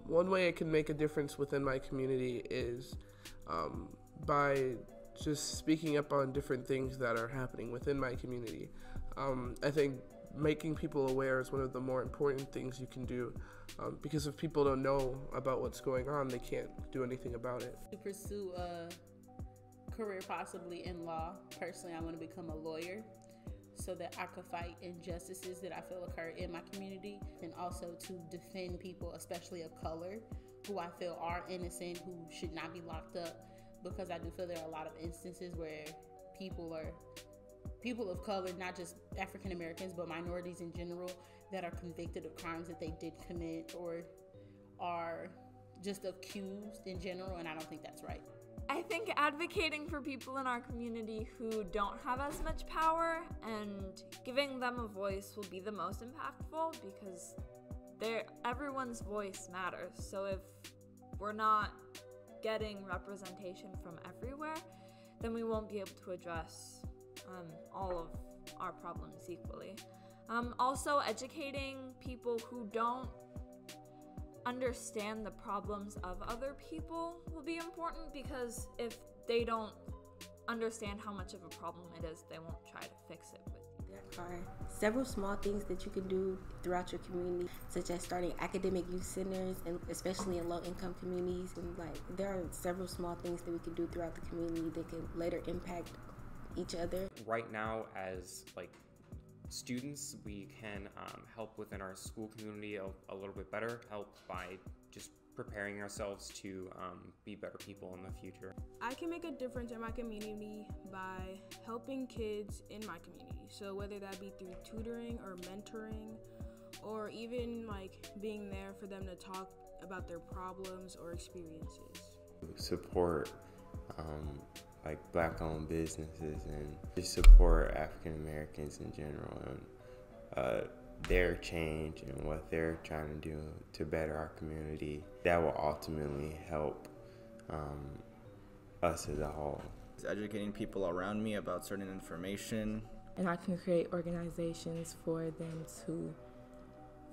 One way I can make a difference within my community is by just speaking up on different things that are happening within my community. I think making people aware is one of the more important things you can do, because if people don't know about what's going on, they can't do anything about it. To pursue a career possibly in law, personally I want to become a lawyer so that I could fight injustices that I feel occur in my community, and also to defend people, especially of color, who I feel are innocent, who should not be locked up, because I do feel there are a lot of instances where people of color, not just African Americans, but minorities in general, that are convicted of crimes that they did commit or are just accused in general, and I don't think that's right. I think advocating for people in our community who don't have as much power and giving them a voice will be the most impactful, because everyone's voice matters. So if we're not getting representation from everywhere, then we won't be able to address all of our problems equally. Also, educating people who don't understand the problems of other people will be important, because if they don't understand how much of a problem it is, they won't try to fix it with you. There are several small things that you can do throughout your community, such as starting academic youth centers, and especially in low-income communities. And there are several small things that we can do throughout the community that can later impact each other. Right now, as students, we can help within our school community a little bit better, help by just preparing ourselves to be better people in the future. I can make a difference in my community by helping kids in my community. So whether that be through tutoring or mentoring, or even being there for them to talk about their problems or experiences. Support Black-owned businesses, and just support African Americans in general, and their change and what they're trying to do to better our community. That will ultimately help us as a whole. It's educating people around me about certain information. And I can create organizations for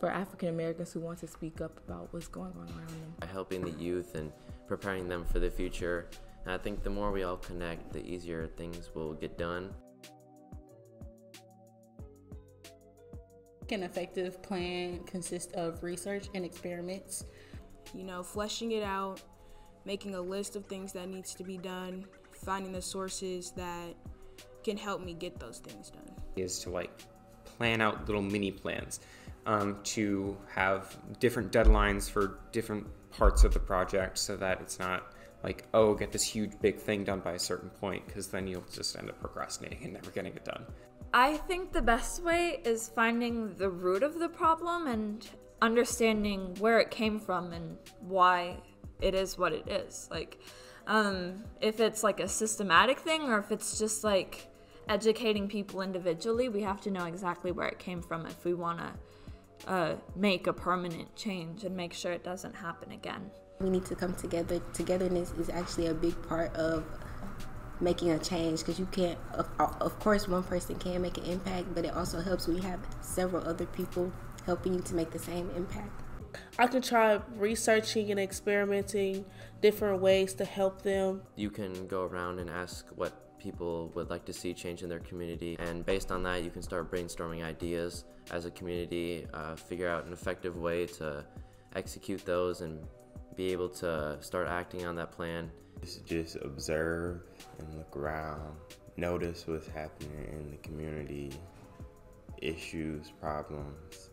African Americans who want to speak up about what's going on around them. By helping the youth and preparing them for the future. And I think the more we all connect, the easier things will get done. An effective plan consists of research and experiments. Fleshing it out, making a list of things that needs to be done, finding the sources that can help me get those things done. Is to plan out little mini plans, to have different deadlines for different parts of the project, so that it's not get this huge big thing done by a certain point, because then you'll just end up procrastinating and never getting it done. I think the best way is finding the root of the problem and understanding where it came from and why it is what it is. If it's a systematic thing, or if it's just educating people individually, we have to know exactly where it came from if we want to make a permanent change and make sure it doesn't happen again. We need to come together. Togetherness is actually a big part of making a change, because you can't, of course one person can make an impact, but it also helps when you have several other people helping you to make the same impact. I can try researching and experimenting different ways to help them. You can go around and ask what people would like to see change in their community, and based on that you can start brainstorming ideas as a community, figure out an effective way to execute those and be able to start acting on that plan. Just observe and look around, notice what's happening in the community, issues, problems,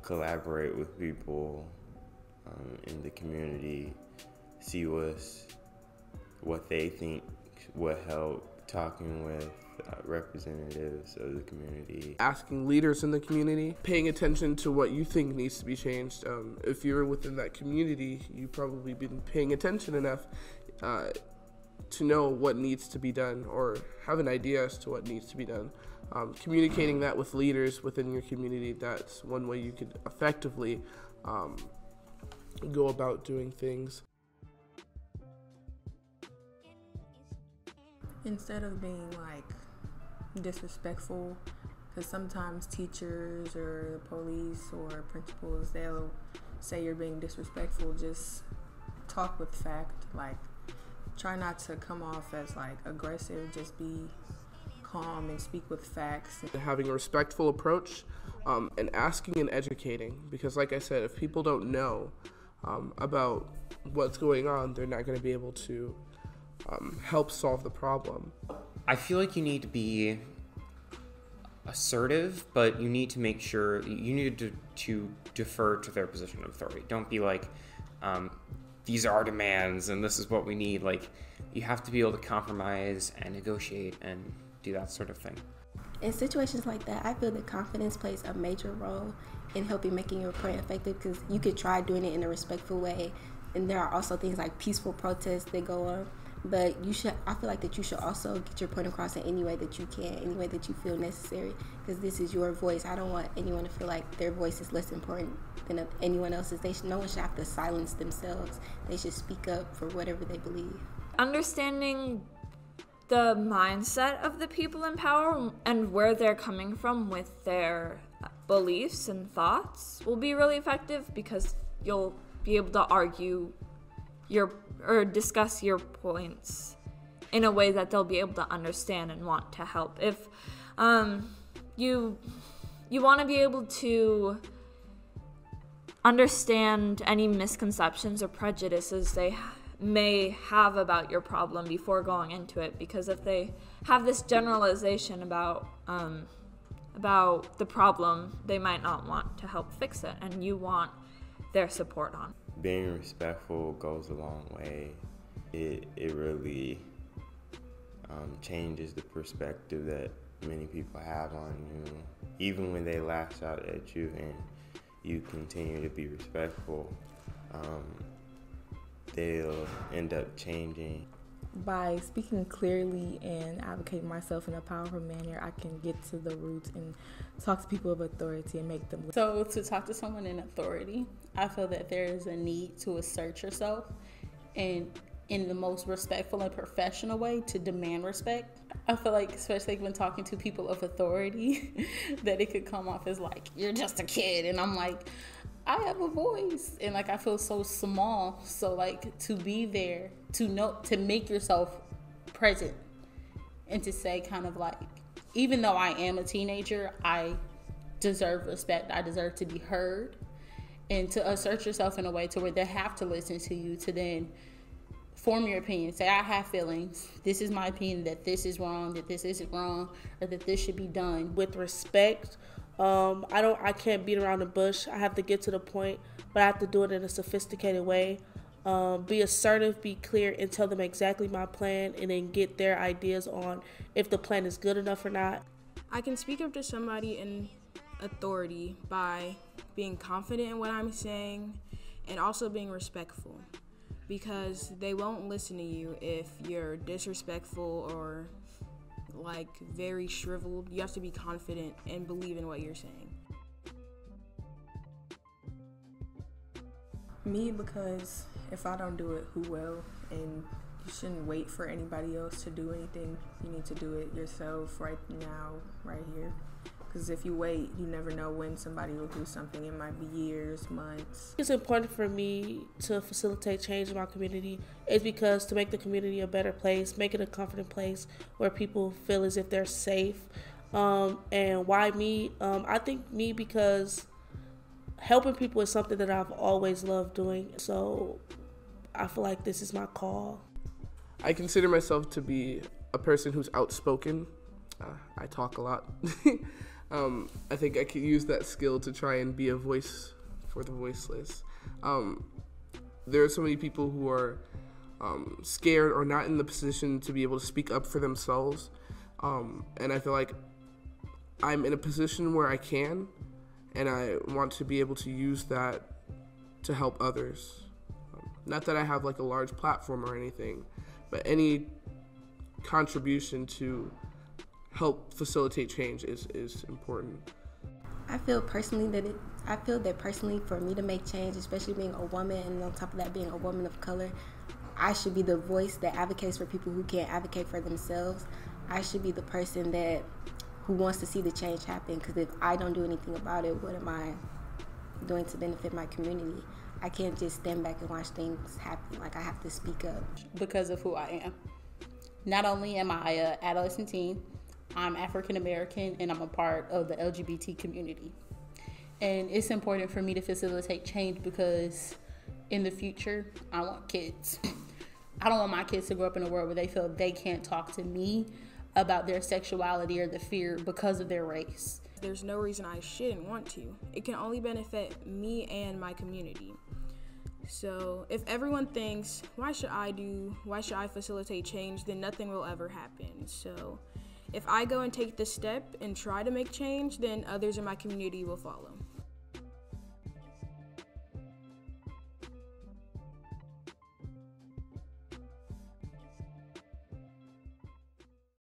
collaborate with people in the community, see what they think would help, talking with representatives of the community. Asking leaders in the community, paying attention to what you think needs to be changed. If you're within that community, you've probably been paying attention enough to know what needs to be done, or have an idea as to what needs to be done. Communicating that with leaders within your community, that's one way you could effectively go about doing things. Instead of being disrespectful, because sometimes teachers or the police or principals, they'll say you're being disrespectful, just talk with fact. Like, try not to come off as like aggressive, just be calm and speak with facts. Having a respectful approach, and asking and educating, because like I said, if people don't know about what's going on, they're not going to be able to help solve the problem. I feel like you need to be assertive, but you need to make sure you need to defer to their position of authority. Don't be like, these are our demands and this is what we need. Like, you have to be able to compromise and negotiate and do that sort of thing. In situations like that, I feel that confidence plays a major role in helping making your point effective, because you could try doing it in a respectful way, and there are also things like peaceful protests that go on. But I feel like that you should also get your point across in any way that you can, any way that you feel necessary, because this is your voice. I don't want anyone to feel like their voice is less important than anyone else's. No one should have to silence themselves. They should speak up for whatever they believe. Understanding the mindset of the people in power and where they're coming from with their beliefs and thoughts will be really effective, because you'll be able to argue or discuss your points in a way that they'll be able to understand and want to help. If you want to be able to understand any misconceptions or prejudices they may have about your problem before going into it, because if they have this generalization about the problem, they might not want to help fix it, and you want their support on. Being respectful goes a long way. It really changes the perspective that many people have on you. Even when they lash out at you and you continue to be respectful, they'll end up changing. By speaking clearly and advocating myself in a powerful manner, I can get to the roots and talk to people of authority and make them. So to talk to someone in authority, I feel that there is a need to assert yourself and in the most respectful and professional way to demand respect. I feel like, especially when talking to people of authority, that it could come off as like, you're just a kid. And I'm like, I have a voice, and like I feel so small. So like to be there, to make yourself present, and to say kind of like, even though I am a teenager, I deserve respect. I deserve to be heard, and to assert yourself in a way to where they have to listen to you, to then form your opinion. Say, I have feelings. This is my opinion that this is wrong, that this isn't wrong, or that this should be done with respect. I can't beat around the bush. I have to get to the point, but I have to do it in a sophisticated way. Be assertive, be clear, and tell them exactly my plan, and then get their ideas on if the plan is good enough or not. I can speak up to somebody in authority by being confident in what I'm saying and also being respectful, because they won't listen to you if you're disrespectful or like very shriveled. You have to be confident and believe in what you're saying. Me, because if I don't do it, who will? And you shouldn't wait for anybody else to do anything. You need to do it yourself right now, right here. Because if you wait, you never know when somebody will do something. It might be years, months. It's important for me to facilitate change in my community. It's because to make the community a better place, make it a comforting place where people feel as if they're safe. And why me? I think me because helping people is something that I've always loved doing. So I feel like this is my call. I consider myself to be a person who's outspoken. I talk a lot. I think I could use that skill to try and be a voice for the voiceless. There are so many people who are scared or not in the position to be able to speak up for themselves. And I feel like I'm in a position where I can, and I want to be able to use that to help others. Not that I have like a large platform or anything, but any contribution to help facilitate change is important. I feel that personally for me to make change, especially being a woman, and on top of that being a woman of color, I should be the voice that advocates for people who can't advocate for themselves. I should be the person who wants to see the change happen, because if I don't do anything about it, what am I doing to benefit my community. I can't just stand back and watch things happen. Like, I have to speak up. Because of who I am. Not only am I an adolescent teen, I'm African American and I'm a part of the LGBT community. And it's important for me to facilitate change because in the future, I want kids. I don't want my kids to grow up in a world where they feel they can't talk to me about their sexuality or the fear because of their race. There's no reason I shouldn't want to. It can only benefit me and my community. So if everyone thinks, why should I facilitate change, then nothing will ever happen. So if I go and take the step and try to make change, then others in my community will follow.